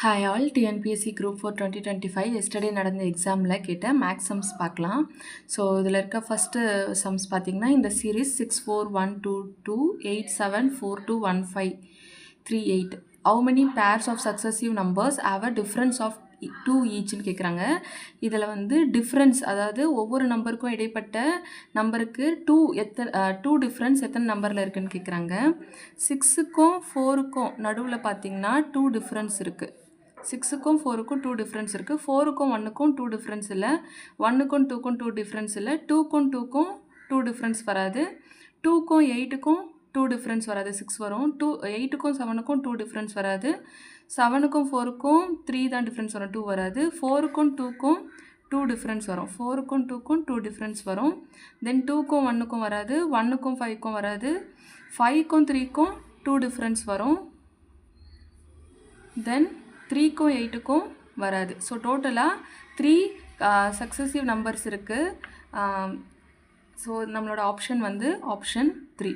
Hi all TNPSC group four 2025 yesterday நடந்த எக்ஸாமில் கேட்ட மேக்ஸ் சம்ஸ் பார்க்கலாம். ஸோ இதில் இருக்க ஃபஸ்ட்டு சம்ஸ் பார்த்திங்கன்னா இந்த series 6412287421538 how many pairs of successive numbers have a difference of 2 ஈச்னு கேட்குறாங்க. இதில் வந்து டிஃப்ரென்ஸ், அதாவது ஒவ்வொரு நம்பருக்கும் இடைப்பட்ட நம்பருக்கு 2 டிஃப்ரென்ஸ் எத்தனை நம்பரில் இருக்குதுன்னு கேட்குறாங்க. 6க்கும் 4க்கும் நடுவில் பார்த்திங்கன்னா 2 டிஃப்ரென்ஸ் இருக்குது. 6க்கும் 4க்கும் 2 டிஃப்ரென்ஸ் இருக்குது. 4க்கும் 1க்கும் 2 டிஃப்ரென்ஸ் இல்லை. 1க்கும் 2க்கும் 2 டிஃப்ரென்ஸ் இல்லை. 2க்கும் 2க்கும் 2 டிஃப்ரென்ஸ் வராது. 2க்கும் 8க்கும் 2 டிஃப்ரென்ஸ் வராது, 6 வரும். 8க்கும் 7க்கும் 2 டிஃப்ரென்ஸ் வராது. 7க்கும் 4க்கும் 3 தான் டிஃப்ரென்ஸ் வரும், 2 வராது. 4க்கும் 2க்கும் 2 டிஃப்ரென்ஸ் வரும். 4க்கும் 2க்கும் 2 டிஃப்ரென்ஸ் வரும். தென் 2க்கும் 1க்கும் வராது. 1க்கும் 5க்கும் வராது. 5க்கும் 3க்கும் 2 டிஃப்ரென்ஸ் வரும். தென் 3க்கும் 8க்கும் வராது. ஸோ டோட்டலாக 3 சக்ஸசிவ் நம்பர்ஸ் இருக்குது. ஸோ நம்மளோட ஆப்ஷன் வந்து ஆப்ஷன் 3.